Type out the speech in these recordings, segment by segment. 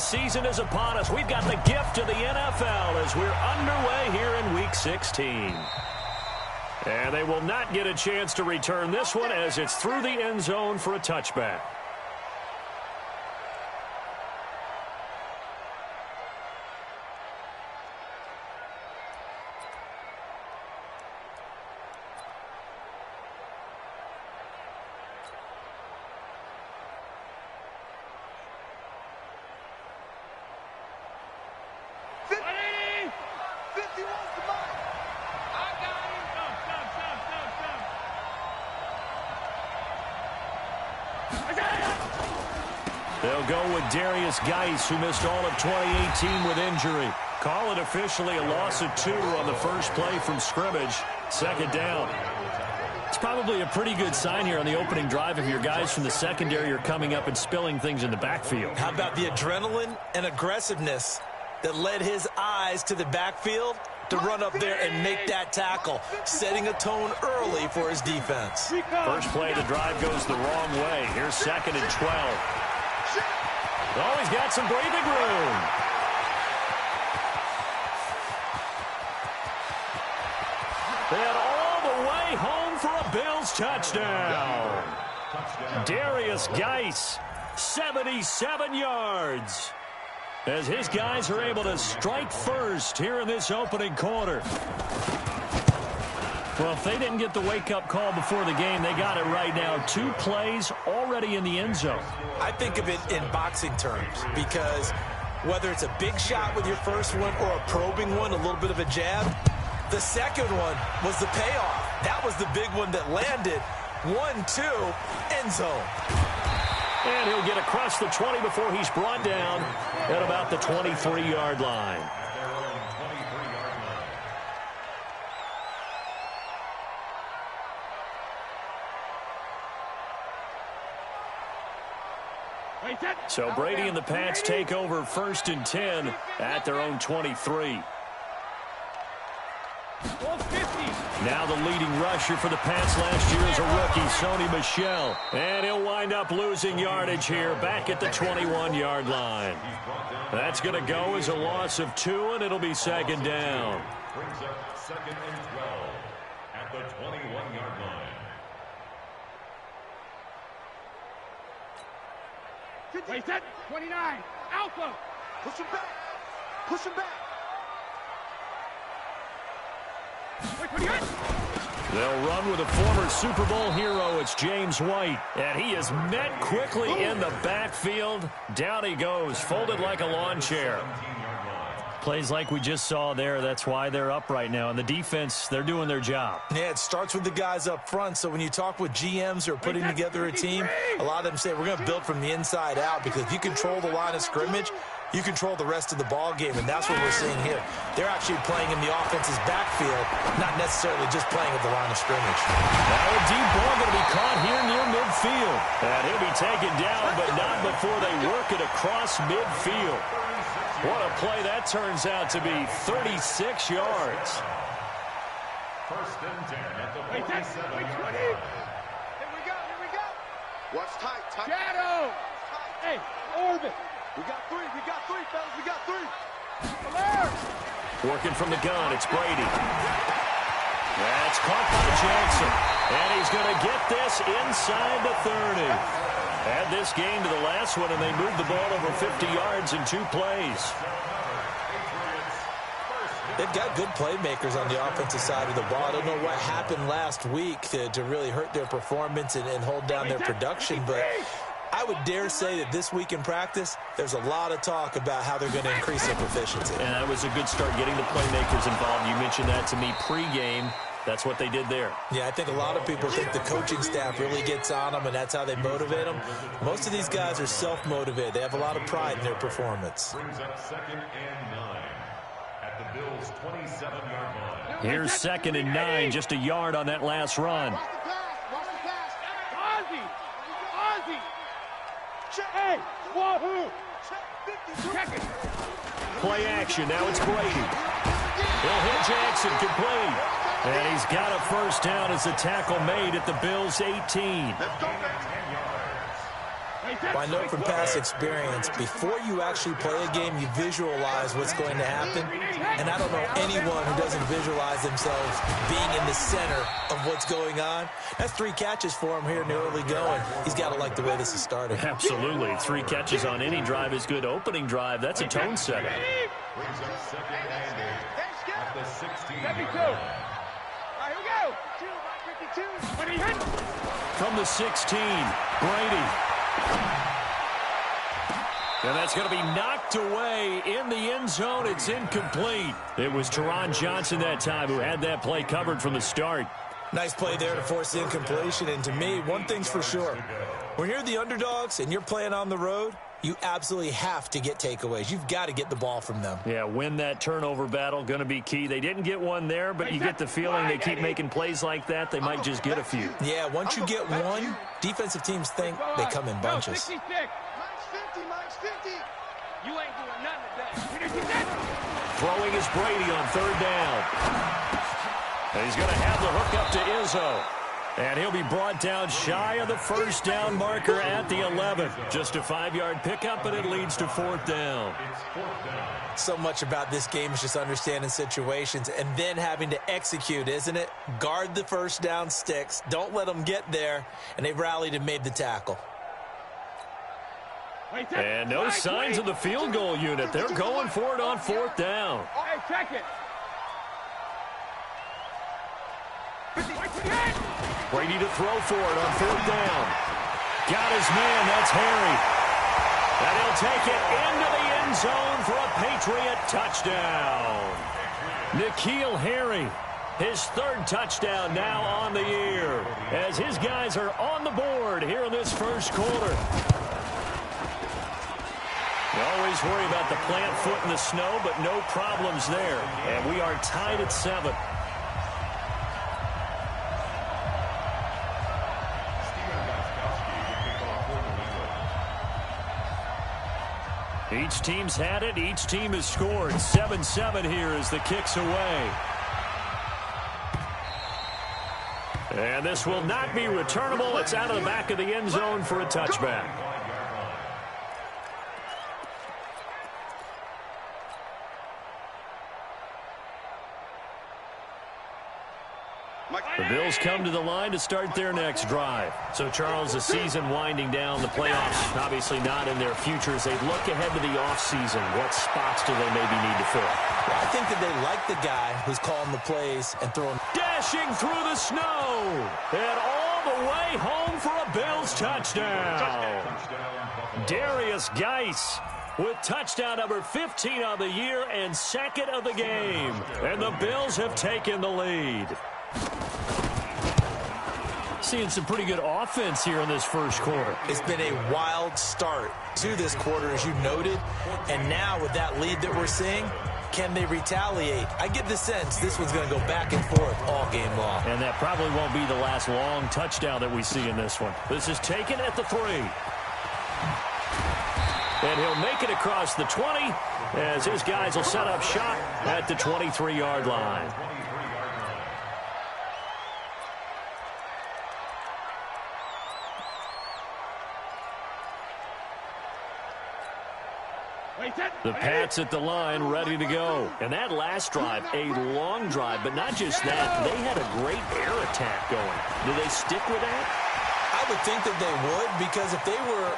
season is upon us. We've got the gift of the NFL as we're underway here in Week 16. And they will not get a chance to return this one as it's through the end zone for a touchback. They'll go with Geis, who missed all of 2018 with injury. Call it officially a loss of 2 on the first play from scrimmage. Second down. It's probably a pretty good sign here on the opening drive if your guys from the secondary are coming up and spilling things in the backfield. How about the adrenaline and aggressiveness that led his eyes to the backfield to run up there and make that tackle, setting a tone early for his defense. First play of the drive goes the wrong way. Here's 2nd and 12. Oh, he's got some breathing room. And all the way home for a Bills touchdown. Geis, 77 yards. As his guys are able to strike first here in this opening quarter. Well, if they didn't get the wake-up call before the game, they got it right now. 2 plays already in the end zone. I think of it in boxing terms because whether it's a big shot with your first one or a probing one, a little bit of a jab, the second one was the payoff. That was the big one that landed. 1-2, end zone. And he'll get across the 20 before he's brought down at about the 23-yard line. So Brady and the Pats take over 1st and 10 at their own 23. Now the leading rusher for the Pats last year is a rookie, Sony Michel. And he'll wind up losing yardage here back at the 21-yard line. That's going to go as a loss of 2, and it'll be 2nd down. Brings up 2nd and 12 at the 21-yard line. Wait, set, 29, Alpha. Push him back. Push him back. They'll run with a former Super Bowl hero. It's James White. And he is met quickly in the backfield. Down he goes, folded like a lawn chair. Plays like we just saw there. That's why they're up right now. And the defense, they're doing their job. Yeah, it starts with the guys up front. So when you talk with GMs who are putting together a team, a lot of them say we're going to build from the inside out because if you control the line of scrimmage, you control the rest of the ball game, and that's what we're seeing here. They're actually playing in the offense's backfield, not necessarily just playing at the line of scrimmage. Now a deep ball going to be caught here near midfield. And he'll be taken down, but not before they work it across midfield. What a play that turns out to be, 36 yards. 1st and 10 at the 47-yard line. Here we go. Watch tight. Shadow. Hey, orbit. We got 3, fellas. We got 3. Alert. Working from the gun, it's Brady. That's caught by Jackson. And he's going to get this inside the 30. Add this game to the last one, and they moved the ball over 50 yards in 2 plays. They've got good playmakers on the offensive side of the ball. I don't know what happened last week to really hurt their performance and hold down their production, but I would dare say that this week in practice, there's a lot of talk about how they're going to increase their proficiency. And that was a good start getting the playmakers involved. You mentioned that to me pregame. That's what they did there. Yeah, I think a lot of people think the coaching staff really gets on them, and that's how they motivate them. Most of these guys are self-motivated. They have a lot of pride in their performance. Brings up 2nd and 9 at the Bills' 27-yard line. Here's 2nd and 9, just a yard on that last run. Watch the pass. Ozzy. Hey, wahoo. Check it. Play action, now it's Brady. He'll hit Jackson, complete. And he's got a 1st down as the tackle made at the Bills' 18. Let's go, man. Well, I know from past experience, before you actually play a game, you visualize what's going to happen. And I don't know anyone who doesn't visualize themselves being in the center of what's going on. That's 3 catches for him here in the early going. He's got to like the way this is starting. Absolutely. 3 catches on any drive is good. Opening drive, that's a tone setter. Brings up second and 8 at the 16-yard 72. line. All right, here we go. 52. When he hits. From the 16, Brady. And that's going to be knocked away in the end zone. It's incomplete. It was Teron Johnson that time who had that play covered from the start. Nice play there to force the incompletion. And to me, one thing's for sure. When you're the underdogs and you're playing on the road, you absolutely have to get takeaways. You've got to get the ball from them. Yeah, win that turnover battle, going to be key. They didn't get one there, but you get the feeling they keep making plays like that, they might just get a few. Yeah, once you get one, defensive teams think they come in bunches. 66. Mine's 50. You ain't doing nothing today. Throwing is Brady on 3rd down. And he's going to have the hook up to Izzo. And he'll be brought down shy of the 1st down marker at the 11. Just a 5-yard pickup, and it leads to 4th down. So much about this game is just understanding situations and then having to execute, isn't it? Guard the 1st down sticks. Don't let them get there. And they rallied and made the tackle. And no signs of the field goal unit. They're going for it on 4th down. Hey, check it. Brady to throw for it on 4th down. Got his man. That's Harry. And he'll take it into the end zone for a Patriot touchdown. N'Keal Harry, his 3rd touchdown now on the year, as his guys are on the board here in this 1st quarter. You always worry about the plant foot in the snow, but no problems there. And we are tied at 7. Each team's had it. Each team has scored. 7-7 here as the kick's away. And this will not be returnable. It's out of the back of the end zone for a touchback. The Bills come to the line to start their next drive. So, Charles, the season winding down, the playoffs obviously not in their future. As they look ahead to the offseason, what spots do they maybe need to fill? Well, I think that they like the guy who's calling the plays and throwing. Dashing through the snow and all the way home for a Bills touchdown. Darius Geis with touchdown number 15 on the year and 2nd of the game. And the Bills have taken the lead. Seeing some pretty good offense here in this 1st quarter. It's been a wild start to this quarter, as you noted. And now with that lead that we're seeing, can they retaliate? I get the sense this one's going to go back and forth all game long. And that probably won't be the last long touchdown that we see in this one. This is taken at the 3. And he'll make it across the 20 as his guys will set up shop at the 23-yard line. The Pats at the line, ready to go. And that last drive, a long drive, but not just that. They had a great air attack going. Do they stick with that? I would think that they would, because if they were...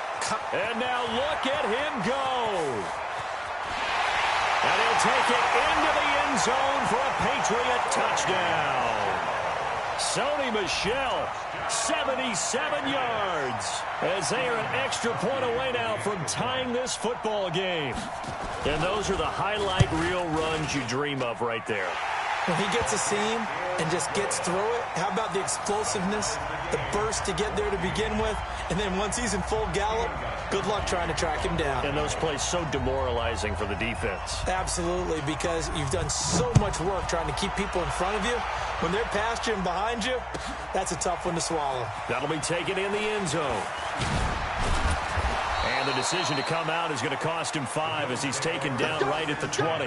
And now look at him go. And he'll take it into the end zone for a Patriot touchdown. Sony Michel, 77 yards, as they are an extra point away now from tying this football game. And those are the highlight reel runs you dream of right there. When he gets a seam and just gets through it, how about the explosiveness, the burst to get there to begin with, and then once he's in full gallop, good luck trying to track him down. And those plays so demoralizing for the defense. Absolutely, because you've done so much work trying to keep people in front of you. When they're past you and behind you, that's a tough one to swallow. That'll be taken in the end zone. And the decision to come out is going to cost him 5 as he's taken down right at the 20.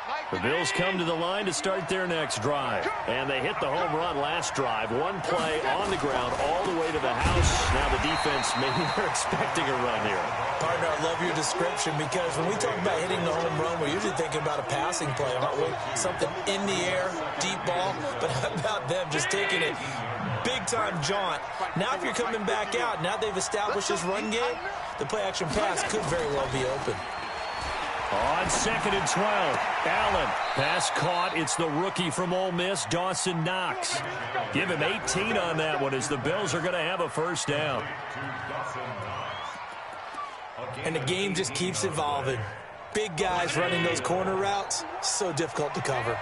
Mike, The Bills come to the line to start their next drive. And they hit the home run last drive. One play on the ground all the way to the house. Now the defense, maybe they're expecting a run here. Partner, I love your description because when we talk about hitting the home run, we're usually thinking about a passing play, aren't we? Something in the air, deep ball. But how about them just taking it big-time jaunt? Now if you're coming back out, now they've established this run game, the play-action pass could very well be open. On 2nd and 12, Allen. Pass caught. It's the rookie from Ole Miss, Dawson Knox. Give him 18 on that one as the Bills are going to have a first down. And the game just keeps evolving. Big guys running those corner routes, so difficult to cover.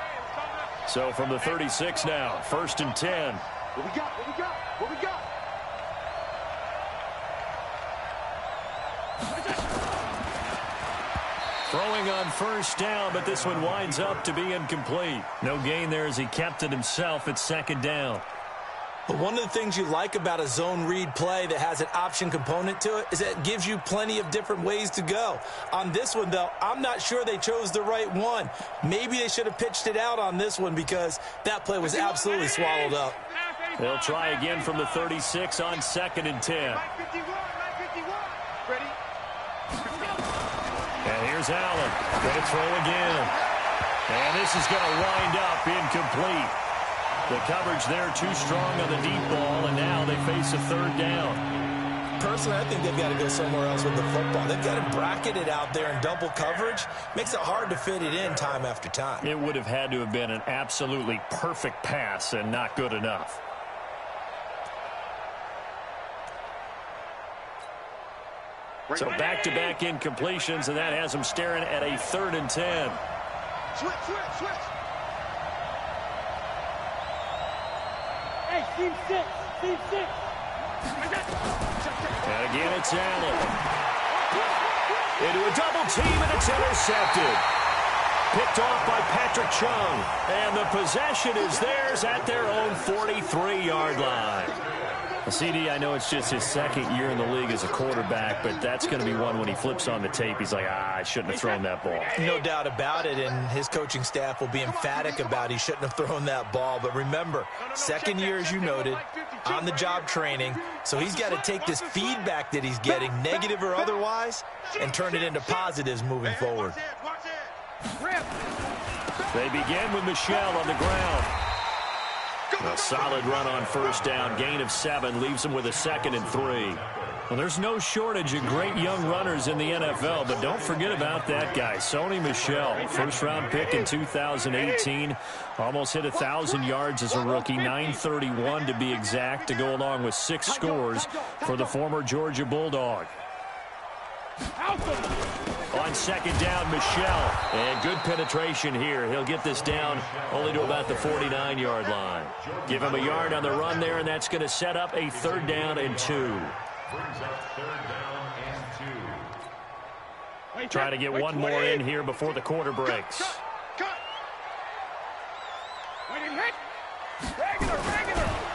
So from the 36 now, 1st and 10. What we got? What we got? What we got? Throwing on first down, but this one winds up to be incomplete. No gain there as he kept it himself at 2nd down. But one of the things you like about a zone read play that has an option component to it is that it gives you plenty of different ways to go. On this one, though, I'm not sure they chose the right one. Maybe they should have pitched it out on this one because that play was absolutely swallowed up. They'll try again from the 36 on 2nd and 10. Ready? And here's Allen. Going to throw again. And this is going to wind up incomplete. The coverage there too strong on the deep ball, and now they face a 3rd down. Personally, I think they've got to go somewhere else with the football. They've got to bracket it out there in double coverage. Makes it hard to fit it in time after time. It would have had to have been an absolutely perfect pass and not good enough. So back-to-back incompletions, and that has them staring at a 3rd and 10. Switch. Hey, team 6. And again, it's Allen. Into a double team, and it's intercepted. Picked off by Patrick Chung. And the possession is theirs at their own 43-yard line. CD, I know it's just his 2nd year in the league as a quarterback, but that's going to be one when he flips on the tape. He's like, I shouldn't have thrown that ball. No doubt about it, and his coaching staff will be emphatic about he shouldn't have thrown that ball. But remember, 2nd year, as you noted, on-the-job training, so he's got to take this feedback that he's getting, negative or otherwise, and turn it into positives moving forward. They begin with Michel on the ground. A solid run on first down. Gain of 7 leaves them with a 2nd and 3. Well, there's no shortage of great young runners in the NFL, but don't forget about that guy, Sony Michel. First-round pick in 2018. Almost hit 1,000 yards as a rookie, 931 to be exact, to go along with 6 scores for the former Georgia Bulldog. On 2nd down, Michel. And good penetration here. He'll get this down only to about the 49-yard line. Give him a yard on the run there, and that's going to set up a 3rd down and 2. Try to get one more in here before the quarter breaks.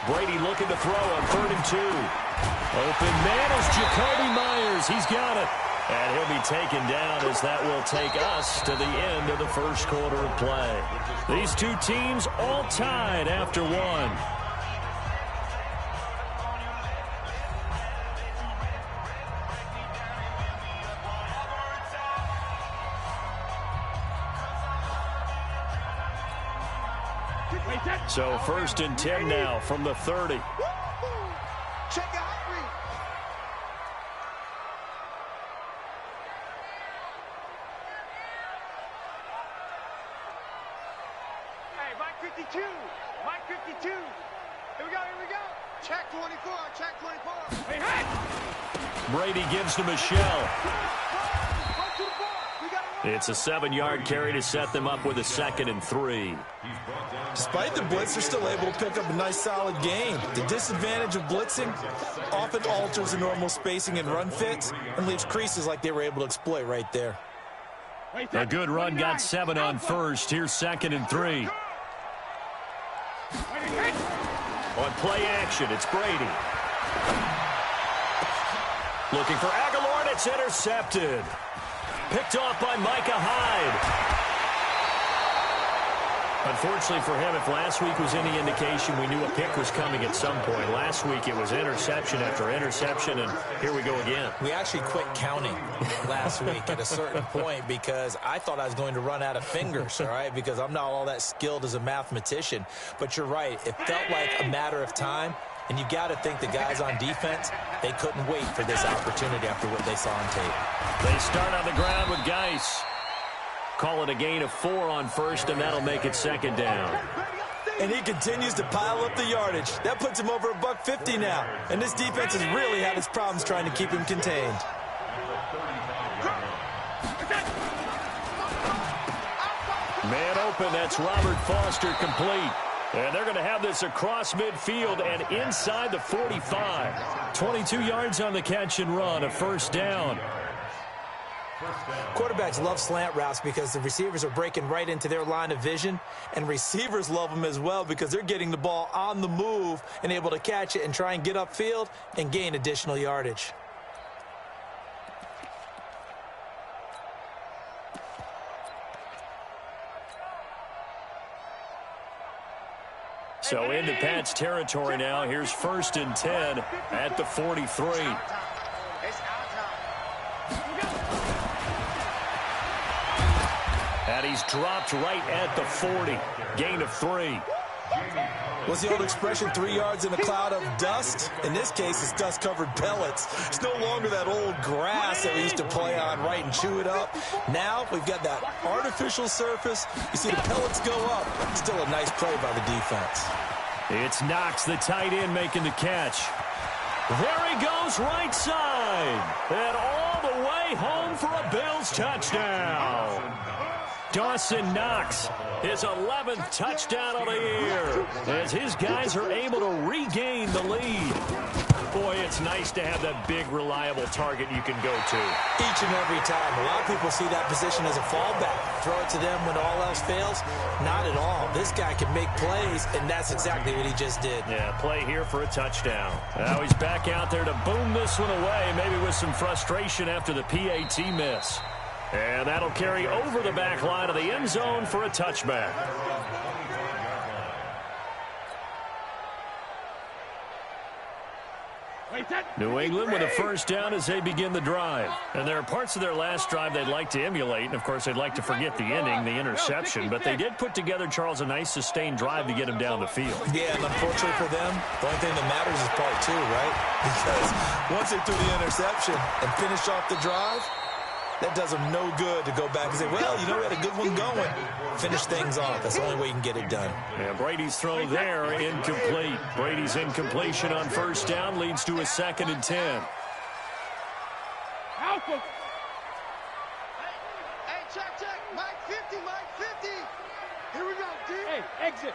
Brady looking to throw on 3rd and 2. Open man is Jacoby Myers. He's got it. And he'll be taken down as that will take us to the end of the first quarter of play. These two teams all tied after 1. So 1st and 10 now from the 30. Check out. Mike 52. Here we go. Check 24. Hey. Brady gives to Michel. It's a 7-yard carry to set them up with a 2nd and 3. Despite the blitz, they're still able to pick up a nice, solid gain. The disadvantage of blitzing often alters the normal spacing and run fits and leaves creases like they were able to exploit right there. A good run got 7 on first. Here's 2nd and 3. On play action, it's Brady. Looking for Aguilar, and it's intercepted. Picked off by Micah Hyde. Unfortunately for him, if last week was any indication, we knew a pick was coming at some point. Last week it was interception after interception, and here we go again. We actually quit counting last week at a certain point because I thought I was going to run out of fingers, all right, because I'm not all that skilled as a mathematician. But you're right. It felt like a matter of time, and you got to think the guys on defense, they couldn't wait for this opportunity after what they saw on tape. They start on the ground with Geis. Call it a gain of 4 on first, and that'll make it second down. And he continues to pile up the yardage. That puts him over $150 now. And this defense has really had its problems trying to keep him contained. Man open, that's Robert Foster complete. And they're going to have this across midfield and inside the 45. 22 yards on the catch and run, a first down. Quarterbacks love slant routes because the receivers are breaking right into their line of vision, and receivers love them as well because they're getting the ball on the move and able to catch it and try and get upfield and gain additional yardage. So into Pat's territory now. Here's 1st and 10 at the 43. And he's dropped right at the 40. Gain of 3. What's the old expression, 3 yards in a cloud of dust? In this case, it's dust-covered pellets. It's no longer that old grass that we used to play on, right, and chew it up. Now we've got that artificial surface. You see the pellets go up. Still a nice play by the defense. It's Knox, the tight end, making the catch. There he goes, right side. And all the way home for a Bills touchdown. Dawson Knox, his 11th touchdown of the year, as his guys are able to regain the lead. Boy, it's nice to have that big, reliable target you can go to. Each and every time. A lot of people see that position as a fallback. Throw it to them when all else fails. Not at all. This guy can make plays, and that's exactly what he just did. Yeah, play here for a touchdown. Now he's back out there to boom this one away, maybe with some frustration after the PAT miss. And that'll carry over the back line of the end zone for a touchback. New England with a first down as they begin the drive. And there are parts of their last drive they'd like to emulate. And, of course, they'd like to forget the ending, the interception. But they did put together, Charles, a nice sustained drive to get him down the field. Yeah, and unfortunately for them, the only thing that matters is part 2, right? Because once they threw the interception and finished off the drive, that does them no good to go back and say, well, you know, we had a good one going. Finish things off. That's the only way you can get it done. Yeah, Brady's throw there, incomplete. Brady's incompletion on first down leads to a 2nd and 10. Hey, check. Mike 50, Mike 50. Here we go, D. Hey, exit.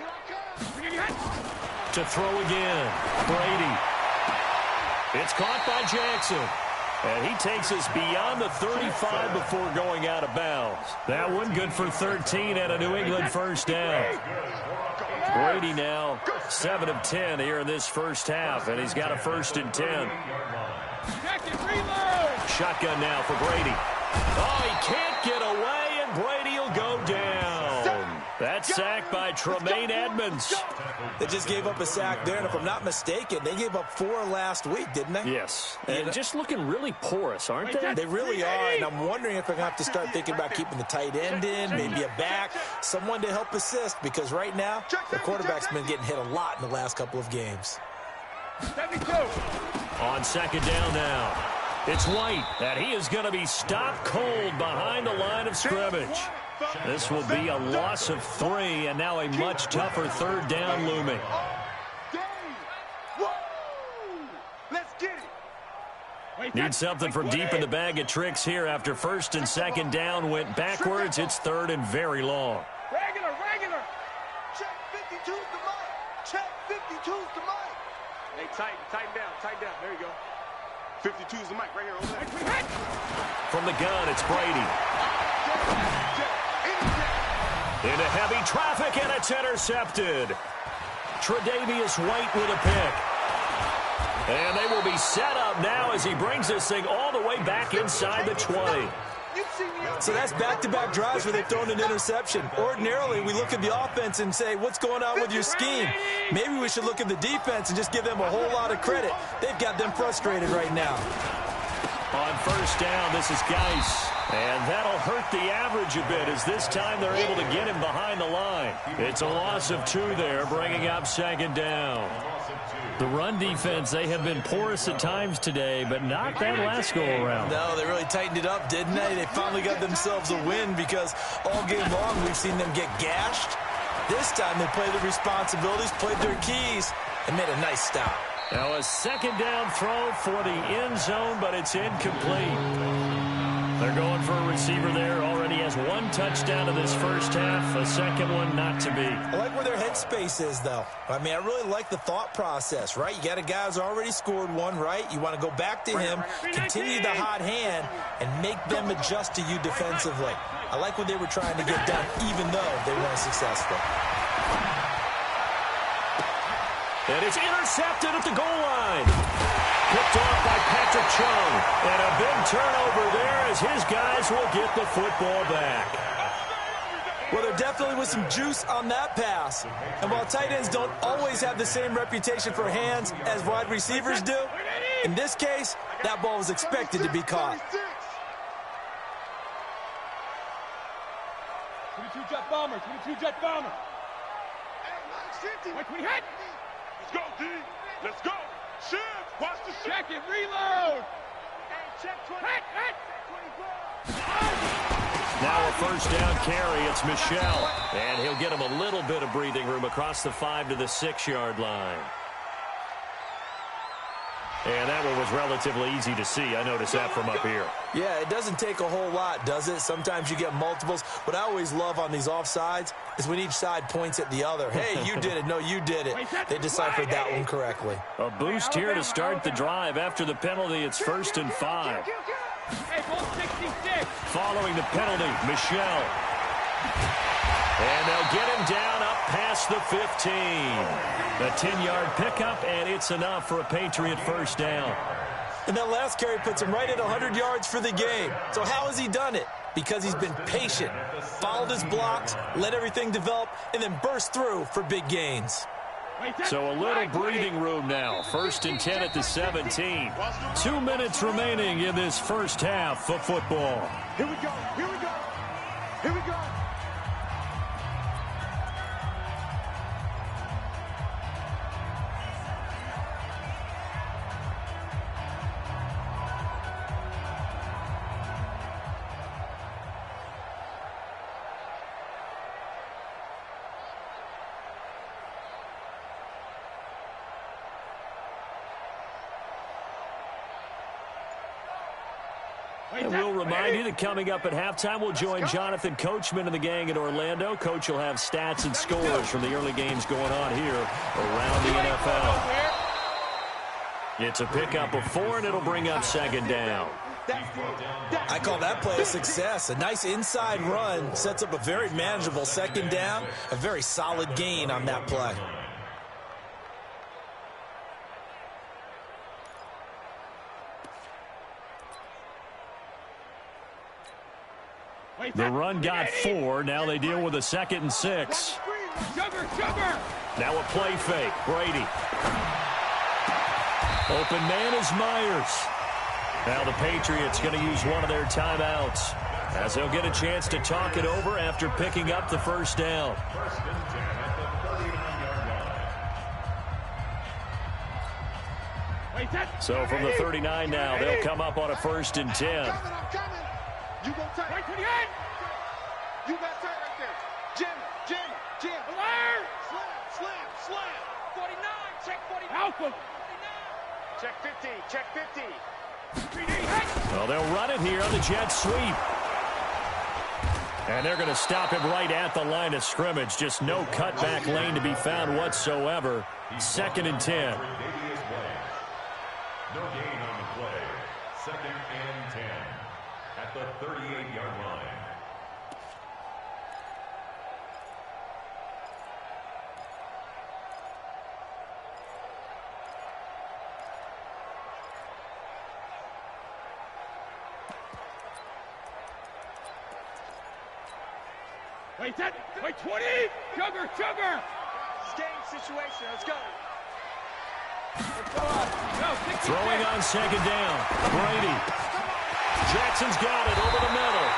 Here I come. To throw again. Brady. It's caught by Jackson. And he takes us beyond the 35 before going out of bounds. That one good for 13 and a New England first down. Brady now 7 of 10 here in this first half, and he's got a 1st and 10. Shotgun now for Brady. Oh, he can't get away, and Brady will go down. That's sacked by Tremaine Edmonds. They just gave up a sack there, and if I'm not mistaken, they gave up 4 last week, didn't they? Yes. And just looking really porous, aren't they? They really are, and I'm wondering if they're going to have to start thinking about keeping the tight end in, maybe a back, someone to help assist, because right now, the quarterback's been getting hit a lot in the last couple of games. 72. On second down now, it's White, and he is going to be stopped cold behind the line of scrimmage. This will be a loss of 3, and now a much tougher 3rd down looming. Let's get it. Need something from deep in the bag of tricks here after 1st and 2nd down went backwards. It's 3rd and very long. Regular. Check 52's the mic. Check 52's the mic. Hey, tighten down. There you go. 52's the mic right here. Over there. From the gun, it's Brady. Into heavy traffic, and it's intercepted. Tre'Davious White with a pick. And they will be set up now as he brings this thing all the way back inside the 20. So that's back-to-back drives where they've thrown an interception. Ordinarily, we look at the offense and say, what's going on with your scheme? Maybe we should look at the defense and just give them a whole lot of credit. They've got them frustrated right now. On first down, this is Geis. And that'll hurt the average a bit as this time they're able to get him behind the line. It's a loss of 2 there, bringing up second down. The run defense, they have been porous at times today, but not that last go-around. No, they really tightened it up, didn't they? They finally got themselves a win because all game long we've seen them get gashed. This time they played their responsibilities, played their keys, and made a nice stop. Now a second down throw for the end zone, but it's incomplete. They're going for a receiver there. Already has 1 touchdown in this first half. A second one not to be. I like where their headspace is, though. I mean, I really like the thought process, right? You got a guy who's already scored 1, right? You want to go back to him, continue the hot hand, and make them adjust to you defensively. I like what they were trying to get done, even though they weren't successful. And it's intercepted at the goal line. Picked off by Patrick Chung. And a big turnover there as his guys will get the football back. Well, there definitely was some juice on that pass. And while tight ends don't always have the same reputation for hands as wide receivers do, in this case, that ball was expected to be caught. 22 Jet Bomber, 22 Jet Bomber. Wait, we hit. Let's go, D. Let's go. Shift. Watch the check and reload. Hey, check 20. Now a first down carry. It's Michelle. And he'll get him a little bit of breathing room across the 5 to the 6-yard line. And that one was relatively easy to see. I noticed that from up here. Yeah, it doesn't take a whole lot, does it? Sometimes you get multiples. What I always love on these offsides is when each side points at the other. Hey, you did it. No, you did it. They deciphered that one correctly. A boost here to start the drive. After the penalty, it's 1st and 5. Following the penalty, Michelle. And they'll get him down up past the 15. A 10-yard pickup, and it's enough for a Patriot first down. And that last carry puts him right at 100 yards for the game. So how has he done it? Because he's been patient, followed his blocks, let everything develop, and then burst through for big gains. So a little breathing room now. 1st and 10 at the 17. 2 minutes remaining in this first half of football. Here we go. Here we go. Here we go. And we'll remind you that coming up at halftime, we'll join Jonathan Coachman and the gang in Orlando. Coach will have stats and scores from the early games going on here around the NFL. It's a pickup of 4, and it'll bring up second down. I call that play a success. A nice inside run sets up a very manageable second down, a very solid gain on that play. The run got 4. Now they deal with a 2nd and 6. Now a play fake. Brady. Open man is Myers. Now the Patriots going to use one of their timeouts as they'll get a chance to talk it over after picking up the first down. So from the 39 now, they'll come up on a 1st and 10. You go tight. Right to the end. You got tight right there. Jam. Alert. Slam. 49. Check 49. Alpha. Check 50. Check 50. Well, they'll run it here on the jet sweep. And they're going to stop him right at the line of scrimmage. Just no cutback lane to be found whatsoever. 2nd and 10. No gain on the play. 2nd and 10 at the 38-yard line. Wait, 20. Sugar. It's game situation. Let's go. Throwing on second down. Brady. Jackson's got it over the middle.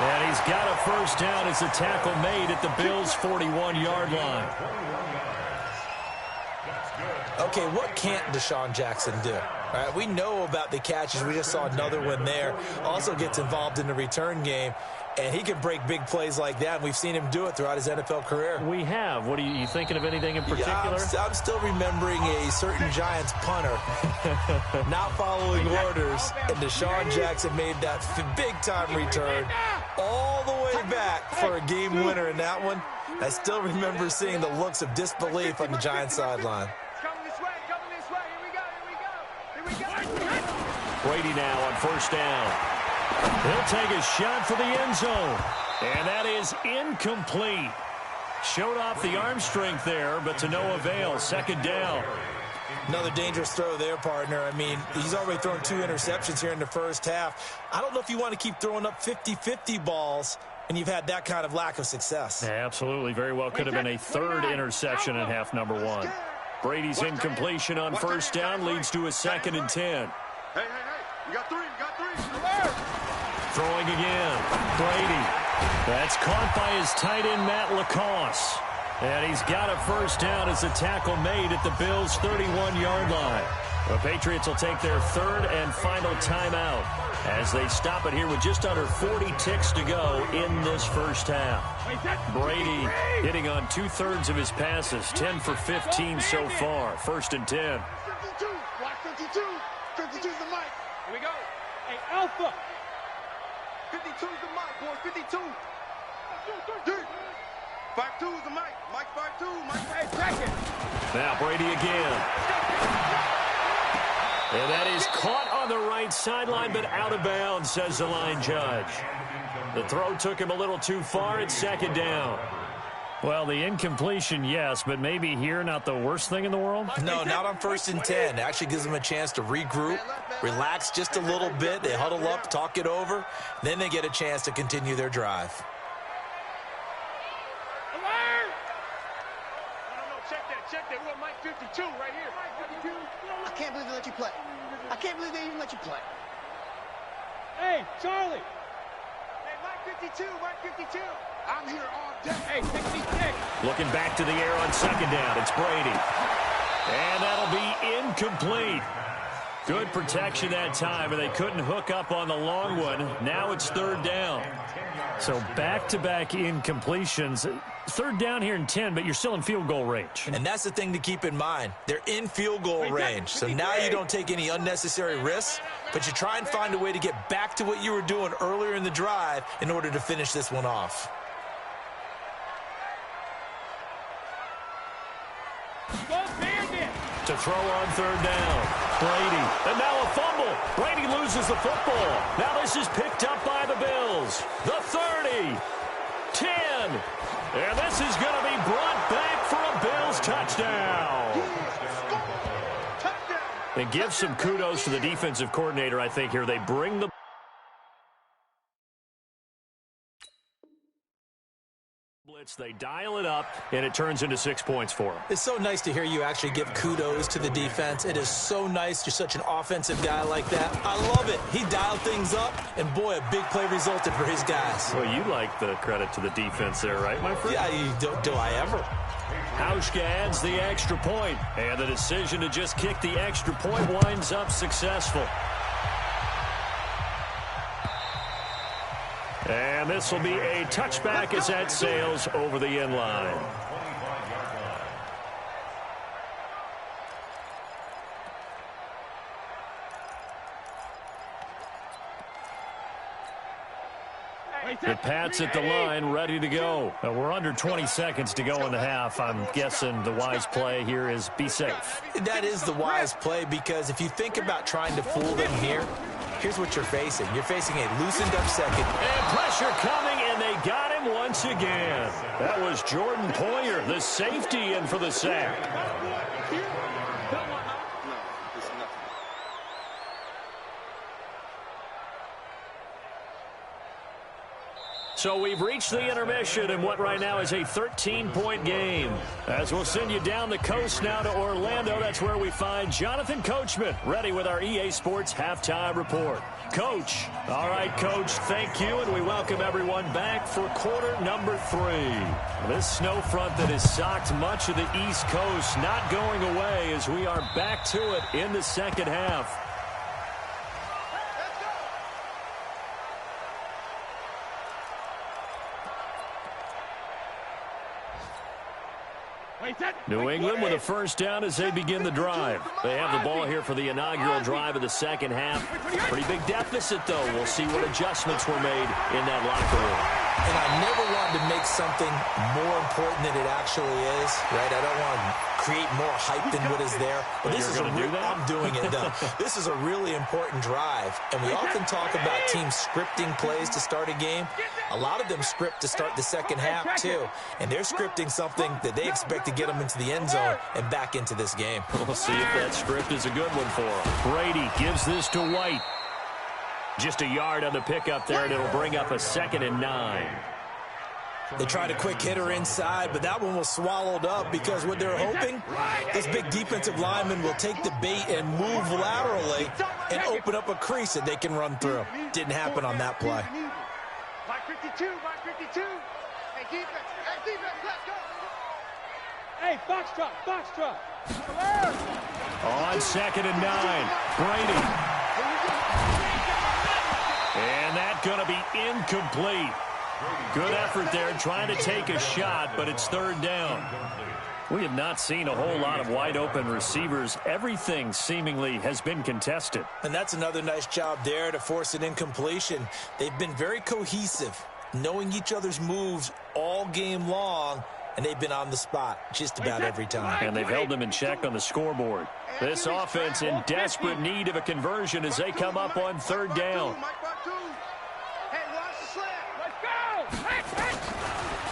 And he's got a first down as the tackle made at the Bills' 41-yard line. Okay, what can't Deshaun Jackson do? All right, we know about the catches. We just saw another one there. Also gets involved in the return game, and he can break big plays like that. And we've seen him do it throughout his NFL career. We have. What are you thinking of anything in particular? Yeah, I'm still remembering a certain Giants punter not following orders, and Deshaun Jackson made that big-time return all the way back for a game winner in that one. I still remember seeing the looks of disbelief on the Giants sideline. Brady now on first down. He'll take a shot for the end zone. And that is incomplete. Showed off the arm strength there, but to no avail. Second down. Another dangerous throw there, partner. I mean, he's already thrown 2 interceptions here in the first half. I don't know if you want to keep throwing up 50-50 balls, and you've had that kind of lack of success. Yeah, absolutely. Very well could have been a third interception in half number 1. Brady's incompletion on first down leads to a 2nd and 10. Hey. You got 3. Throwing again. Brady. That's caught by his tight end, Matt LaCosse. And he's got a first down as the tackle made at the Bills' 31-yard line. The Patriots will take their 3rd and final timeout as they stop it here with just under 40 ticks to go in this first half. Brady hitting on 2/3 of his passes, 10 for 15 so far. 1st and 10. 52. Block 52. 52's the mic. Here we go. Hey, Alpha. 52's the mic, boys. 52. 52's the mic. Mike 52. Mike 5 second. Now Brady again. And that is caught on the right sideline, but out of bounds, says the line judge. The throw took him a little too far. It's 2nd down. Well, the incompletion, yes, but maybe here not the worst thing in the world? No, not on 1st and 10. It actually gives them a chance to regroup, relax just a little bit. They huddle up, talk it over. Then they get a chance to continue their drive. Alert! No. Check that. We're Mike 52 right here. Mike 52. I can't believe they let you play. I can't believe they even let you play. Hey, Charlie. Hey, Mike 52. I'm here all day. Hey, 66. Looking back to the air on 2nd down. It's Brady. And that'll be incomplete. Good protection that time, and they couldn't hook up on the long one. Now it's 3rd down. So back-to-back incompletions. 3rd down here in 10, but you're still in field goal range. And that's the thing to keep in mind. They're in field goal range. So now you don't take any unnecessary risks, but you try and find a way to get back to what you were doing earlier in the drive in order to finish this one off. To throw on 3rd down. Brady. And now a fumble. Brady loses the football. Now this is picked up by the Bills. The 30. 10. And this is going to be brought back for a Bills touchdown. And give some kudos to the defensive coordinator, I think, here. They bring the blitz, they dial it up, and it turns into 6 points for them. It's so nice to hear you actually give kudos to the defense. It is so nice. You're such an offensive guy like that. I love it. He dialed things up, and boy, a big play resulted for his guys. Well, you like the credit to the defense there, right, my friend? Yeah, do I ever? Hauschka adds the extra point, and the decision to just kick the extra point winds up successful. And this will be a touchback as that sails over the end line. The Pats at the line, ready to go. We're under 20 seconds to go in the half. I'm guessing the wise play here is be safe. That is the wise play, because if you think about trying to fool them here, here's what you're facing. You're facing a loosened up second. And pressure coming, and they got him once again. That was Jordan Poyer, the safety, in for the sack. So we've reached the intermission in what right now is a 13-point game. As we'll send you down the coast now to Orlando, that's where we find Jonathan Coachman, ready with our EA Sports Halftime Report. Coach. All right, Coach, thank you, and we welcome everyone back for quarter number 3. This snow front that has socked much of the East Coast not going away as we are back to it in the second half. New England with a first down as they begin the drive. They have the ball here for the inaugural drive of the second half. Pretty big deficit, though. We'll see what adjustments were made in that locker room. And I never wanted to make something more important than it actually is, right? I don't want to create more hype than what is there. But this is I'm doing it, though. This is a really important drive. And we often talk about teams scripting plays to start a game. A lot of them script to start the second half, too. And they're scripting something that they expect to get them into the end zone and back into this game. We'll see if that script is a good one for them. Brady gives this to White. Just a yard on the pickup there, and it'll bring up a 2nd and 9. They tried a quick hitter inside, but that one was swallowed up because what they're hoping, this big defensive lineman will take the bait and move laterally and open up a crease that they can run through. Didn't happen on that play. By 52, by 52. Hey, defense, let's go. Hey, box drop. On 2nd and 9, Brady. And that's going to be incomplete. Good effort there trying to take a shot, but it's 3rd down. We have not seen a whole lot of wide-open receivers. Everything seemingly has been contested. And that's another nice job there to force an incompletion. They've been very cohesive, knowing each other's moves all game long, and they've been on the spot just about every time. And they've held them in check on the scoreboard. This offense in desperate need of a conversion as they come up on 3rd down.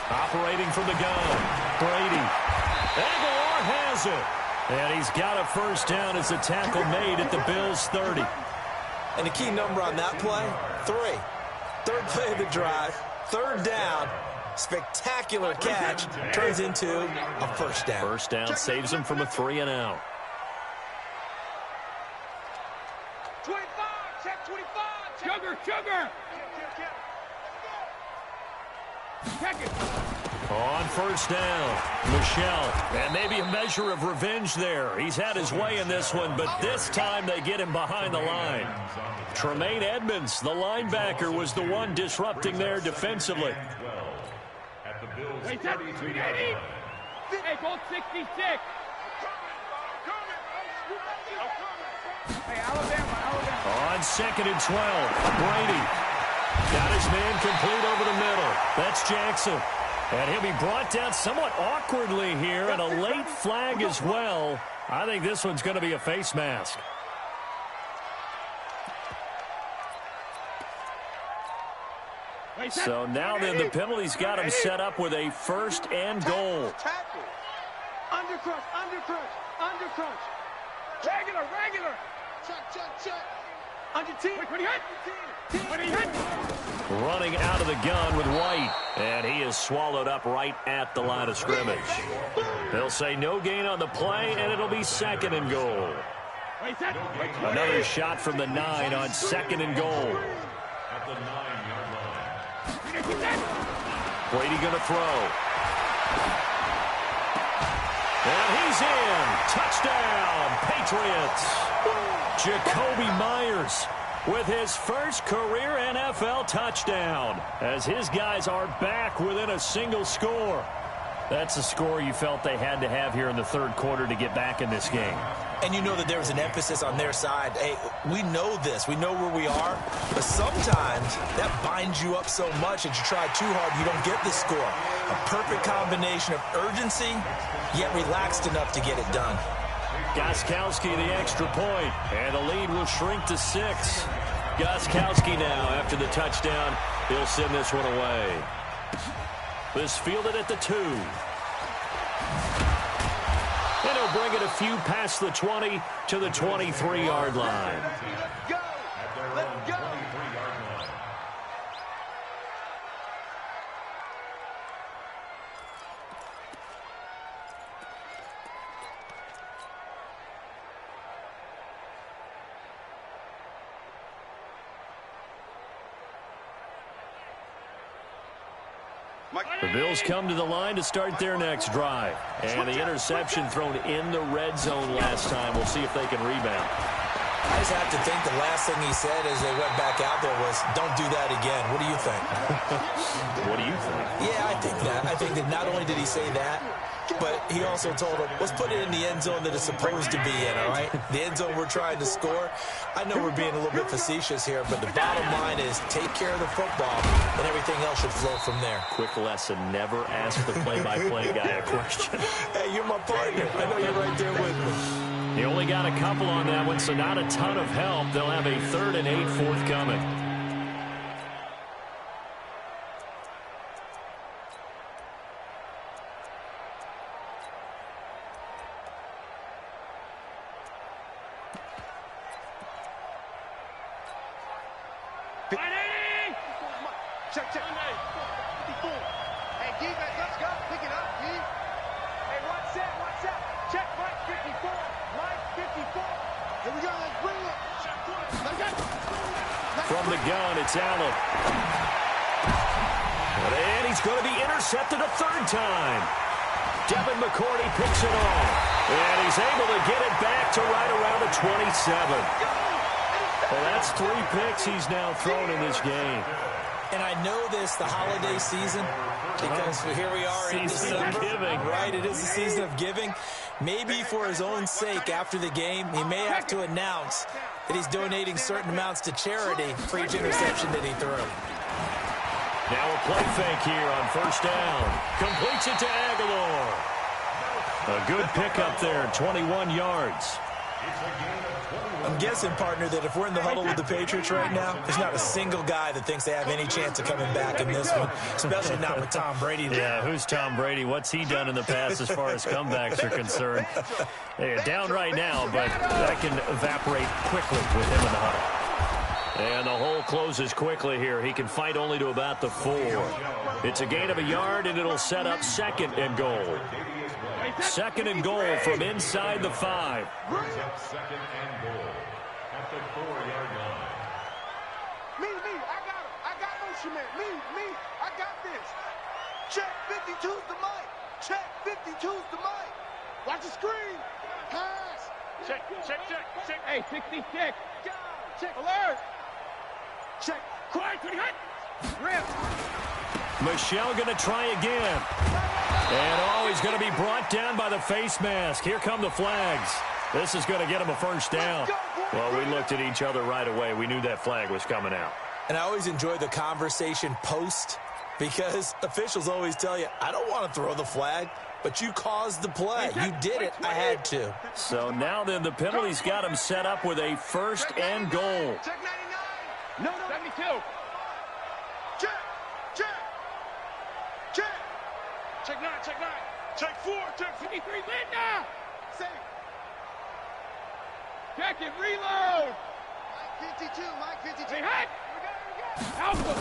Operating from the gun, Brady. Aguilar has it. And he's got a first down as the tackle made at the Bills' 30. And the key number on that play, 3. 3rd play of the drive, 3rd down. Spectacular catch turns into a first down. First down saves him from a 3-and-out. 25, check 25. Sugar. Check it. On first down, Michelle. And maybe a measure of revenge there. He's had his way in this one, but this time they get him behind the line. Tremaine Edmonds, the linebacker, was the one disrupting there defensively. Hey, goal 66. Hey, Alabama. On 2nd and 12, Brady. Got his man complete over the middle. That's Jackson. And he'll be brought down somewhat awkwardly here, and a late flag as well. I think this one's going to be a face mask. So now then the penalty's got him set up with a 1st and goal. Undercrunch. Regular. Check. Under team. Running out of the gun with White. And he is swallowed up right at the line of scrimmage. They'll say no gain on the play, and it'll be 2nd and goal. Another shot from the 9 on 2nd and goal. At the 9-yard line. Brady going to throw. And he's in. Touchdown, Patriots. Jacoby Myers with his first career NFL touchdown as his guys are back within a single score. That's a score you felt they had to have here in the 3rd quarter to get back in this game. And you know that there was an emphasis on their side. Hey, we know this. We know where we are. But sometimes that binds you up so much that you try too hard, you don't get the score. A perfect combination of urgency, yet relaxed enough to get it done. Gostkowski the extra point, and the lead will shrink to 6. Gostkowski now, after the touchdown, he'll send this one away. This fielded at the 2. And he'll bring it a few past the 20 to the 23-yard line. Let's go. The Bills come to the line to start their next drive. And the interception thrown in the red zone last time. We'll see if they can rebound. I just have to think the last thing he said as they went back out there was, don't do that again. What do you think? What do you think? Yeah, I think that. I think that not only did he say that, but he also told him, let's put it in the end zone that it's supposed to be in, all right? The end zone we're trying to score. I know we're being a little bit facetious here, but the bottom line is take care of the football, and everything else should flow from there. Quick lesson, never ask the play-by-play guy a question. Hey, you're my partner. I know you're right there with me. He only got a couple on that one, so not a ton of help. They'll have a 3rd and 8 forthcoming. Check. 54. Hey, defense, let's go. Pick it up, D. Hey, what's that? Check Mike 54. Mike 54. Here we go. Let's bring it. From the gun, it's Allen. And he's going to be intercepted a 3rd time. Devin McCourty picks it off. And he's able to get it back to right around the 27. Well, that's 3 picks he's now thrown in this game. And I know this, the holiday season, because here we are in December. Giving. Right, it is the season of giving. Maybe for his own sake after the game, he may have to announce that he's donating certain amounts to charity for each interception that he threw. Now a play fake here on 1st down. Completes it to Aguilar. A good pickup there, 21 yards. I'm guessing, partner, that if we're in the huddle with the Patriots right now, there's not a single guy that thinks they have any chance of coming back in this one, especially not with Tom Brady there. Yeah, who's Tom Brady? What's he done in the past as far as comebacks are concerned? They're down right now, but that can evaporate quickly with him in the huddle. And the hole closes quickly here. He can fight only to about the 4. It's a gain of a yard, and it'll set up 2nd and goal. 2nd and goal from inside the 5. Brings up 2nd and goal at the 4-yard line. Me, I got motion man. Me, I got this. Check 52's the mic. Check 52's the mic. Watch the screen. Pass. Check. Hey, 66. Check. Alert. Check. Quiet to the hut. Rip. Michelle going to try again. And, he's going to be brought down by the face mask. Here come the flags. This is going to get him a 1st down. Well, we looked at each other right away. We knew that flag was coming out. And I always enjoy the conversation post because officials always tell you, I don't want to throw the flag, but you caused the play. You did it. I had to. So now then the penalty's got him set up with a 1st and goal. Check 99. No. 72. Check. Check 9. Check 4. Check 53. Linda. Safe. Check it. Reload. Mike 52. Hey, hut. Alpha.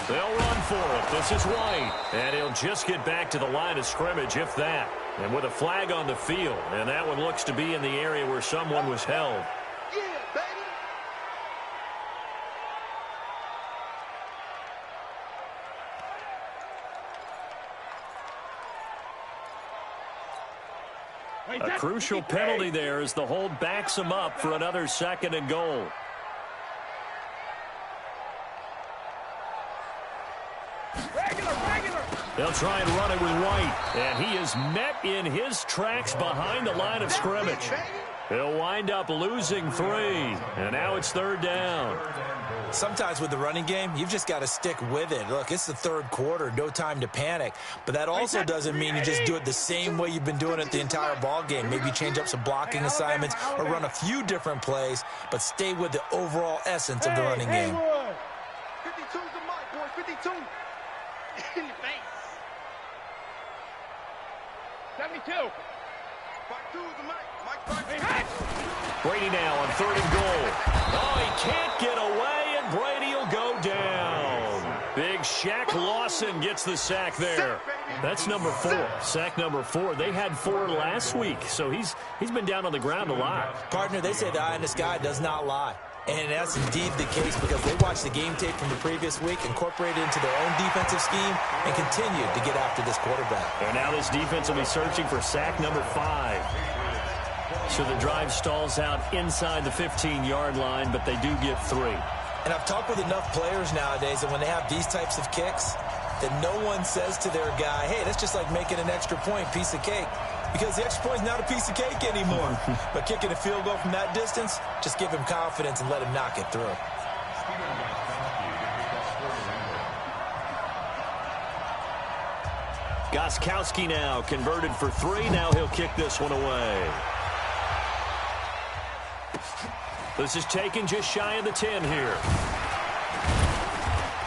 They'll run for it. This is White. And he'll just get back to the line of scrimmage, if that. And with a flag on the field. And that one looks to be in the area where someone was held. Yeah, baby. A crucial penalty there as the hold backs him up for another 2nd and goal. Regular. They'll try and run it with White. And he is met in his tracks behind the line of scrimmage. He'll wind up losing 3. And now it's 3rd down. Sometimes with the running game, you've just got to stick with it. Look, it's the 3rd quarter, no time to panic. But that also doesn't mean you just do it the same way you've been doing it the entire ball game. Maybe change up some blocking assignments or run a few different plays, but stay with the overall essence of the running game. 52's the mic, boy. 52. In your face. 72. 52's the mic. Mike. Brady now on 3rd and goal. Oh, he can't get away, and Brady will go down. Big Shaq Lawson gets the sack there. That's number 4. Sack number 4. They had 4 last week, so he's been down on the ground a lot. Partner, they say the eye in the sky does not lie. And that's indeed the case because they watched the game tape from the previous week, incorporated it into their own defensive scheme, and continued to get after this quarterback. And now this defense will be searching for sack number 5. So the drive stalls out inside the 15-yard line, but they do get 3. And I've talked with enough players nowadays that when they have these types of kicks, that no one says to their guy, hey, that's just like making an extra point, piece of cake. Because the extra point is not a piece of cake anymore. But kicking a field goal from that distance, just give him confidence and let him knock it through. Gostkowski now converted for 3. Now he'll kick this one away. This is taken just shy of the 10 here.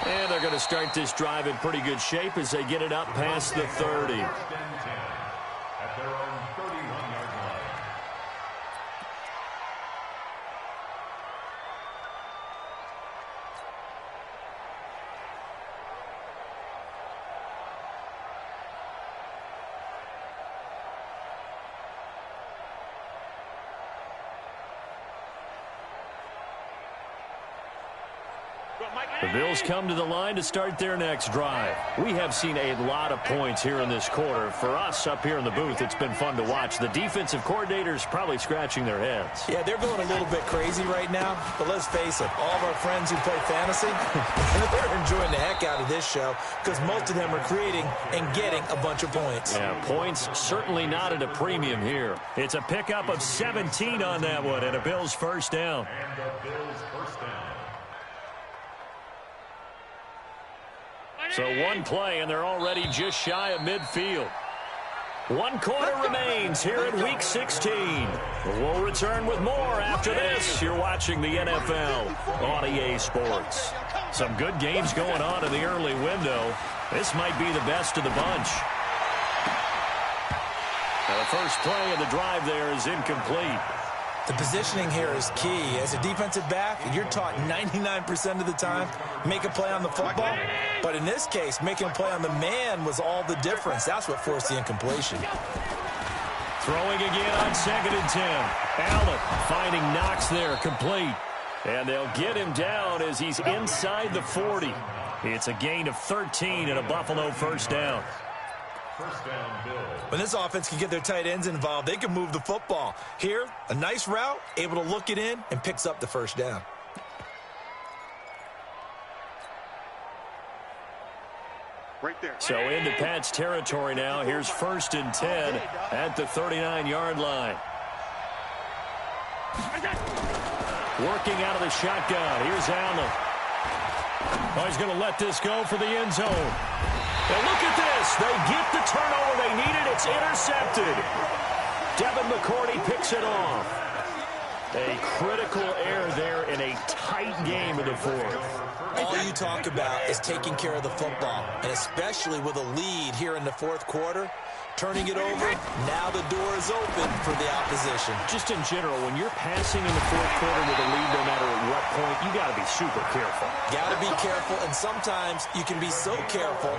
And they're going to start this drive in pretty good shape as they get it up past the 30. At their own 31-yard line. The Bills come to the line to start their next drive. We have seen a lot of points here in this quarter. For us up here in the booth, it's been fun to watch. The defensive coordinators probably scratching their heads. Yeah, they're going a little bit crazy right now. But let's face it, all of our friends who play fantasy, they're enjoying the heck out of this show because most of them are creating and getting a bunch of points. Yeah, points certainly not at a premium here. It's a pickup of 17 on that one and a Bills first down. And the Bills first down. So one play, and they're already just shy of midfield. 1 quarter remains here in Week 16. We'll return with more after this. You're watching the NFL on EA Sports. Some good games going on in the early window. This might be the best of the bunch. Now the first play of the drive there is incomplete. The positioning here is key. As a defensive back, you're taught 99% of the time, make a play on the football. But in this case, making a play on the man was all the difference. That's what forced the incompletion. Throwing again on 2nd and 10. Allen finding Knox there, complete. And they'll get him down as he's inside the 40. It's a gain of 13 and a Buffalo first down. First down, Bills. When this offense can get their tight ends involved, they can move the football. Here, a nice route, able to look it in, and picks up the first down. Right there. So into Pat's territory now. Here's 1st and 10 at the 39-yard line. Working out of the shotgun. Here's Allen. Oh, he's going to let this go for the end zone. And look at this. They get the turnover they needed. It's intercepted. Devin McCourty picks it off. A critical error there in a tight game in the 4th. All you talk about is taking care of the football, and especially with a lead here in the 4th quarter, turning it over, now the door is open for the opposition. Just in general, when you're passing in the 4th quarter with a lead, no matter at what point, you got to be super careful. Got to be careful, and sometimes you can be so careful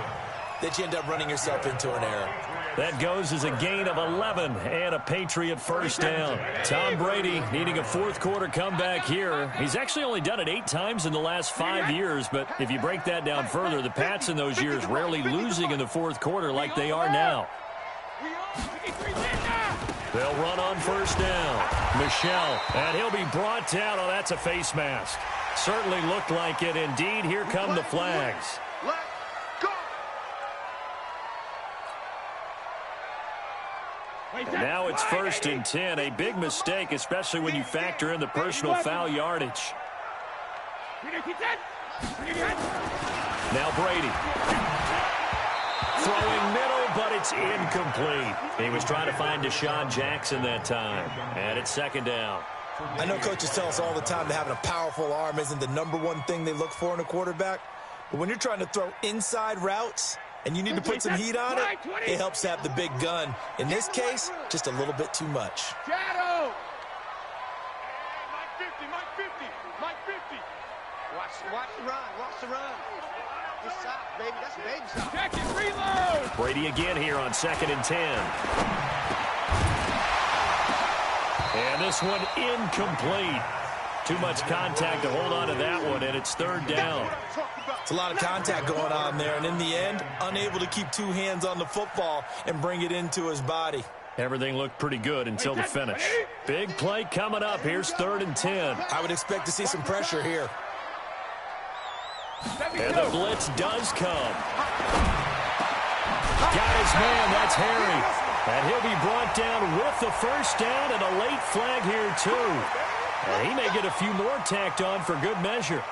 that you end up running yourself into an error. That goes as a gain of 11 and a Patriot first down. Tom Brady needing a 4th quarter comeback here. He's actually only done it 8 times in the last 5 years, but if you break that down further, the Pats in those years rarely losing in the 4th quarter like they are now. They'll run on first down. Michelle, and he'll be brought down. Oh, that's a face mask. Certainly looked like it. Indeed, here come the flags. Now it's 1st and 10. A big mistake, especially when you factor in the personal foul yardage. Now Brady. Throwing middle, but it's incomplete. He was trying to find Deshaun Jackson that time. And it's 2nd down. I know coaches tell us all the time that having a powerful arm isn't the #1 thing they look for in a quarterback. But when you're trying to throw inside routes and you need to put some heat on it, it helps to have the big gun. In this case, just a little bit too much. Shadow! Mike 50, Mike 50, Mike 50. Watch the run, watch the run. Just stop, baby, that's baby stop. Check it, reload! Brady again here on 2nd and 10. And this one incomplete. Too much contact to hold on to that one, and it's third down. It's a lot of contact going on there, and in the end, unable to keep two hands on the football and bring it into his body. Everything looked pretty good until the finish. Big play coming up. Here's 3rd and 10. I would expect to see some pressure here. And the blitz does come. Got his man. That's Harry. And he'll be brought down with the first down and a late flag here, too. And he may get a few more tacked on for good measure.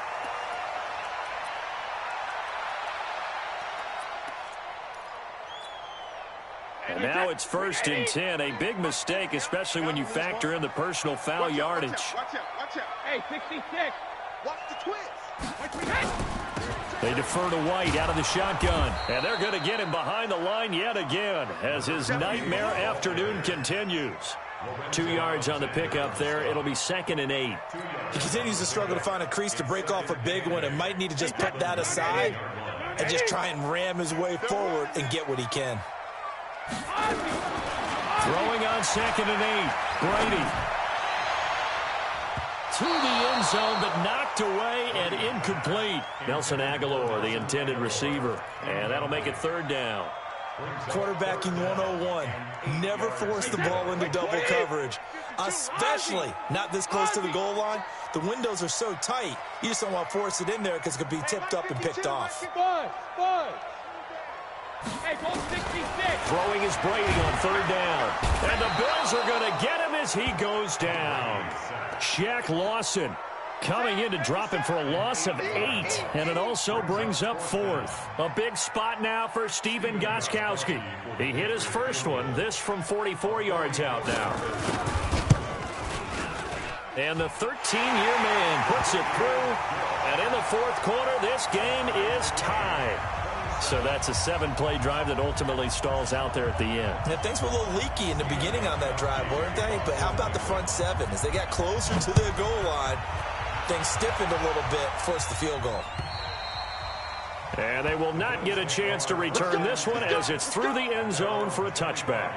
And now it's 1st and 10. A big mistake, especially when you factor in the personal foul yardage. Watch out. Hey, 66. Watch the twist. They defer to White out of the shotgun. And they're going to get him behind the line yet again as his nightmare afternoon continues. 2 yards on the pickup there. It'll be 2nd and 8. He continues to struggle to find a crease to break off a big one and might need to just put that aside and just try and ram his way forward and get what he can. Throwing on 2nd and 8. Brady. To the end zone, but knocked away and incomplete. Nelson Aguilar, the intended receiver. And that'll make it 3rd down. Quarterbacking 101. Never force the ball into double coverage, especially not this close to the goal line. The windows are so tight, you just don't want to force it in there because it could be tipped up and picked off. Hey, ball 66. Throwing is Brady on 3rd down. And the Bills are going to get him as he goes down. Shaq Lawson coming in to drop him for a loss of 8. And it also brings up 4th. A big spot now for Stephen Gostkowski. He hit his first one. This from 44 yards out now. And the 13-year man puts it through. And in the 4th quarter, this game is tied. So that's a 7-play drive that ultimately stalls out there at the end. Yeah, things were a little leaky in the beginning on that drive, weren't they? But how about the front 7? As they got closer to their goal line, things stiffened a little bit, forced the field goal. And they will not get a chance to return this one as it's through the end zone for a touchback.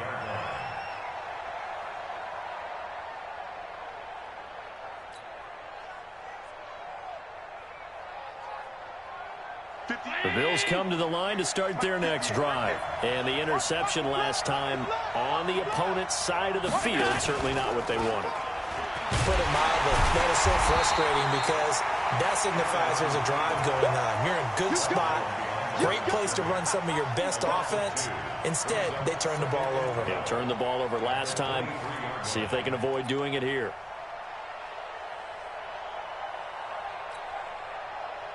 The Bills come to the line to start their next drive. And the interception last time on the opponent's side of the field, certainly not what they wanted. Put it mildly, that is so frustrating because that signifies there's a drive going on. You're in a good spot, great place to run some of your best offense. Instead, they turn the ball over. Yeah, turned the ball over last time. See if they can avoid doing it here.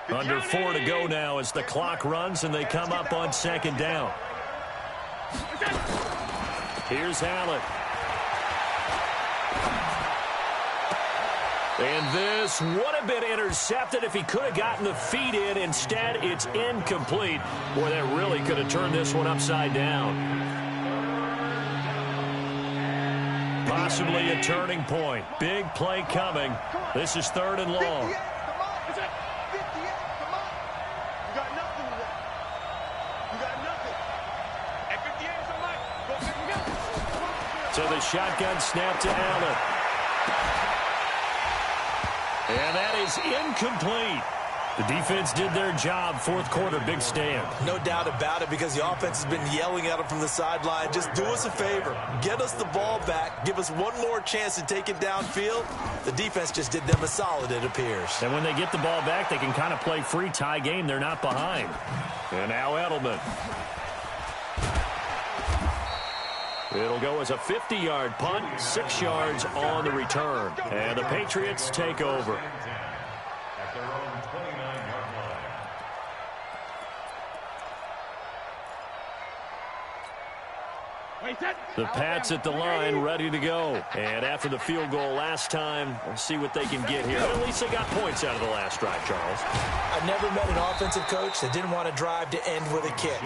Under 4 to go now as the clock runs and they come up on 2nd down. Here's Allen. And this would have been intercepted if he could have gotten the feet in. Instead, it's incomplete. Boy, that really could have turned this one upside down. Possibly a turning point. Big play coming. This is 3rd and long. So the shotgun snap to Allen. And that is incomplete. The defense did their job. 4th quarter, big stand. No doubt about it because the offense has been yelling at them from the sideline. Just do us a favor. Get us the ball back. Give us one more chance to take it downfield. The defense just did them a solid, it appears. And when they get the ball back, they can kind of play free tie game. They're not behind. And now Edelman. It'll go as a 50-yard punt, 6 yards on the return. And the Patriots take over. At their own 29-yard line. The Pats at the line, ready to go. And after the field goal last time, we'll see what they can get here. But at least they got points out of the last drive, Charles. I've never met an offensive coach that didn't want to drive to end with a kick.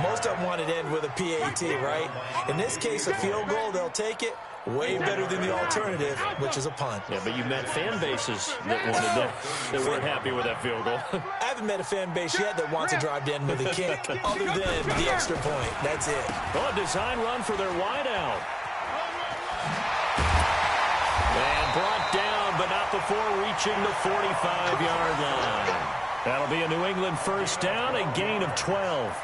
Most of them wanted to end with a PAT, right? In this case, a field goal, they'll take it. Way better than the alternative, which is a punt. Yeah, but you met fan bases that wanted that weren't happy with that field goal. I haven't met a fan base yet that wants to drive to end with a kick, other than the extra point. That's it. Well, a design run for their wideout. And brought down, but not off before reaching the 45-yard line. That'll be a New England first down, a gain of 12.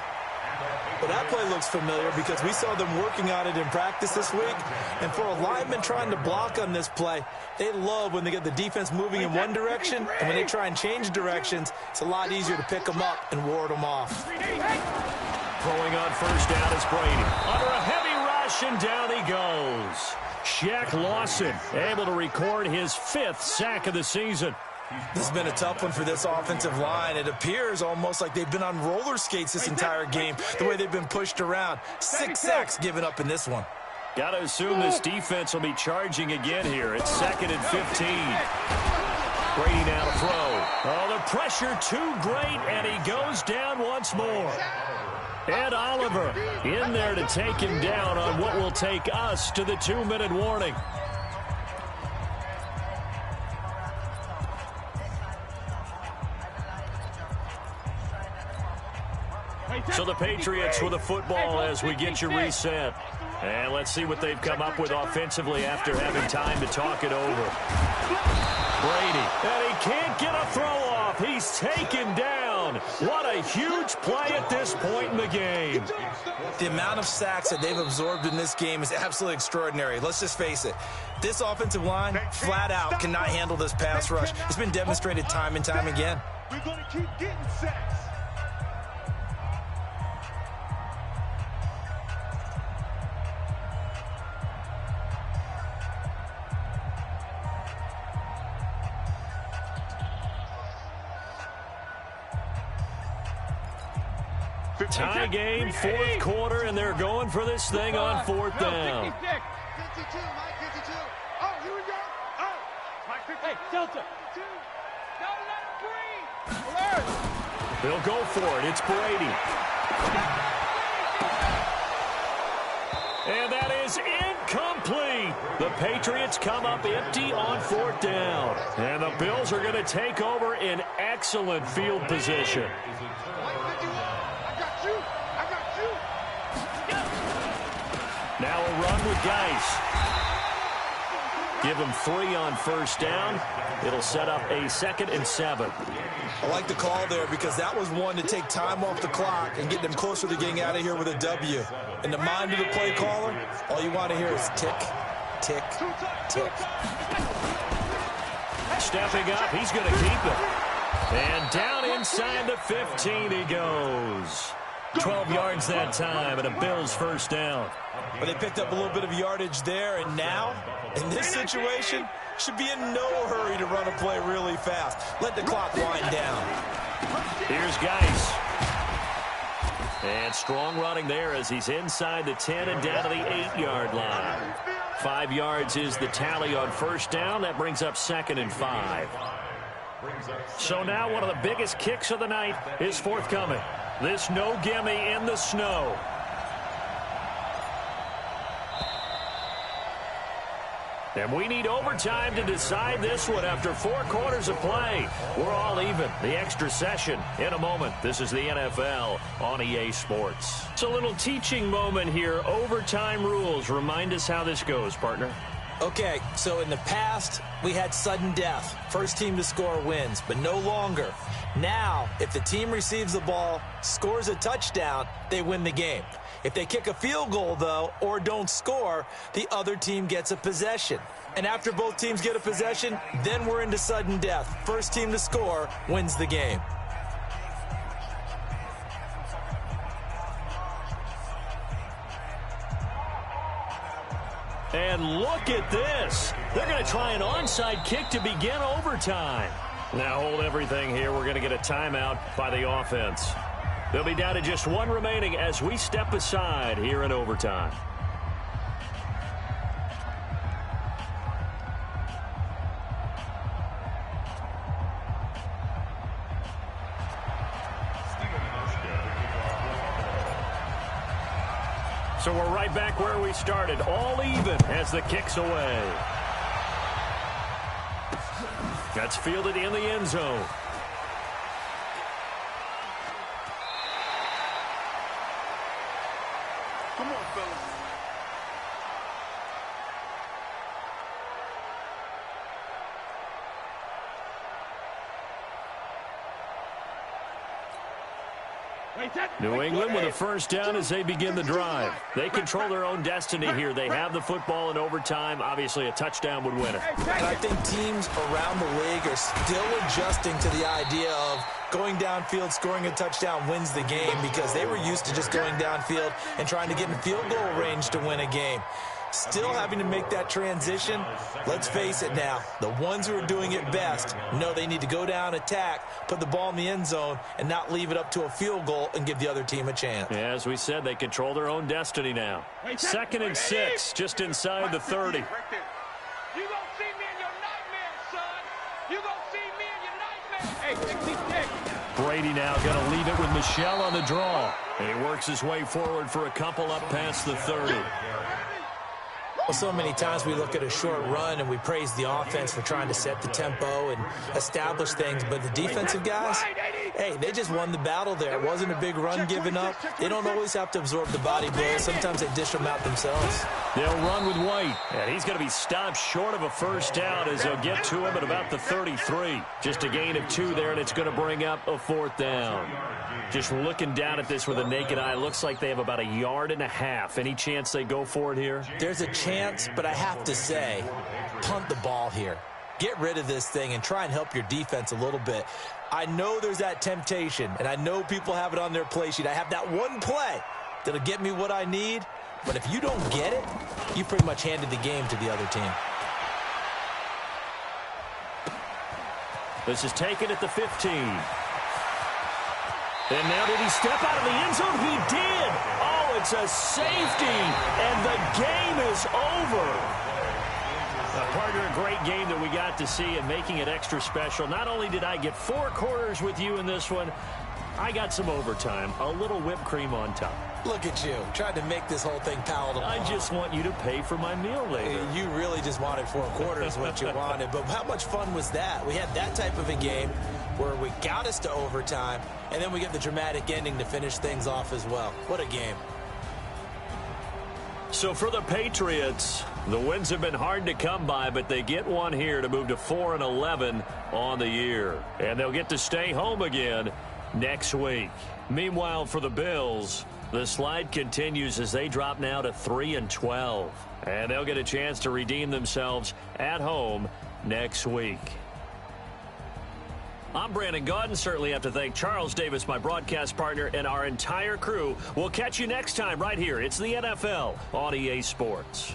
Well, that play looks familiar because we saw them working on it in practice this week. And for a lineman trying to block on this play, they love when they get the defense moving in one direction. And when they try and change directions, it's a lot easier to pick them up and ward them off. Throwing on first down is Brady. Under a heavy rush, and down he goes. Shaq Lawson able to record his 5th sack of the season. This has been a tough one for this offensive line. It appears almost like they've been on roller skates this entire game, the way they've been pushed around. 6 sacks given up in this one. Got to assume this defense will be charging again here. It's 2nd and 15. Brady now to throw. Oh, the pressure too great, and he goes down once more. Ed Oliver in there to take him down on what will take us to the 2-minute warning. So the Patriots with the football as we get you reset. And let's see what they've come up with offensively after having time to talk it over. Brady, and he can't get a throw off. He's taken down. What a huge play at this point in the game. The amount of sacks that they've absorbed in this game is absolutely extraordinary. Let's just face it. This offensive line, flat out, cannot handle this pass rush. It's been demonstrated time and time again. We're going to keep getting sacks. Tie game, 4th quarter, and they're going for this thing on 4th down. 52, Mike 52. Oh, here we go. Oh, Mike 52. hey, Delta. Don't let him breathe. They'll go for it. It's Brady. And that is incomplete. The Patriots come up empty on 4th down. And the Bills are going to take over in excellent field position. Now a run with Geis. Give him 3 on first down. It'll set up a 2nd and 7. I like the call there because that was one to take time off the clock and get them closer to getting out of here with a W. In the mind of the play caller, all you want to hear is tick, tick, tick. Stepping up, he's going to keep it. And down inside the 15 he goes. 12 yards that time, and a Bills first down. But they picked up a little bit of yardage there, and now, in this situation, should be in no hurry to run a play really fast. Let the clock wind down. Here's Geis. And strong running there as he's inside the 10 and down to the 8-yard line. 5 yards is the tally on first down. That brings up 2nd and 5. So now one of the biggest kicks of the night is forthcoming. This no gimme in the snow. And we need overtime to decide this one after 4 quarters of play. We're all even. The extra session in a moment. This is the NFL on EA Sports. It's a little teaching moment here. Overtime rules. Remind us how this goes, partner. Okay, so in the past, we had sudden death. First team to score wins, but no longer. Now, if the team receives the ball, scores a touchdown, they win the game. If they kick a field goal, though, or don't score, the other team gets a possession. And after both teams get a possession, then we're into sudden death. First team to score wins the game. And look at this. They're going to try an onside kick to begin overtime. Now hold everything here. We're going to get a timeout by the offense. They'll be down to just 1 remaining as we step aside here in overtime. So we're right back where we started, all even as the kick's away. That's fielded in the end zone. Come on, fellas. New England with a first down as they begin the drive. They control their own destiny here. They have the football in overtime. Obviously, a touchdown would win it. And I think teams around the league are still adjusting to the idea of going downfield, scoring a touchdown wins the game, because they were used to just going downfield and trying to get in field goal range to win a game. Still having to make that transition. Let's face it now, the ones who are doing it best know they need to go down, attack, put the ball in the end zone, and not leave it up to a field goal and give the other team a chance. Yeah, as we said, they control their own destiny now. 2nd and 6, just inside the 30. You gonna see me in your nightmares, son. You gonna see me in your nightmares. Hey, Brady now going to leave it with Michel on the draw. And he works his way forward for a couple up past the 30. Well, so many times we look at a short run and we praise the offense for trying to set the tempo and establish things, but the defensive guys, hey, they just won the battle there. It wasn't a big run given up. They don't always have to absorb the body blows. Sometimes they dish them out themselves. They'll run with White, and he's going to be stopped short of a first down as they'll get to him at about the 33. Just a gain of 2 there, and it's going to bring up a 4th down. Just looking down at this with a naked eye, looks like they have about 1.5 yards. Any chance they go for it here? There's a chance, but I have to say, punt the ball here. Get rid of this thing and try and help your defense a little bit. I know there's that temptation, and I know people have it on their play sheet. I have that one play that'll get me what I need, but if you don't get it, you pretty much handed the game to the other team. This is taken at the 15. And now did he step out of the end zone? He did. Oh, it's a safety, and the game is over. Partner, a great game that we got to see and making it extra special. Not only did I get 4 quarters with you in this one, I got some overtime, a little whipped cream on top. Look at you, trying to make this whole thing palatable. I just want you to pay for my meal later. You really just wanted 4 quarters what you wanted, but how much fun was that? We had that type of a game where we got us to overtime, and then we get the dramatic ending to finish things off as well. What a game. So for the Patriots, the wins have been hard to come by, but they get one here to move to 4-11 on the year. And they'll get to stay home again next week. Meanwhile, for the Bills, the slide continues as they drop now to 3-12. And they'll get a chance to redeem themselves at home next week. I'm Brandon Gaudin. Certainly have to thank Charles Davis, my broadcast partner, and our entire crew. We'll catch you next time right here. It's the NFL on EA Sports.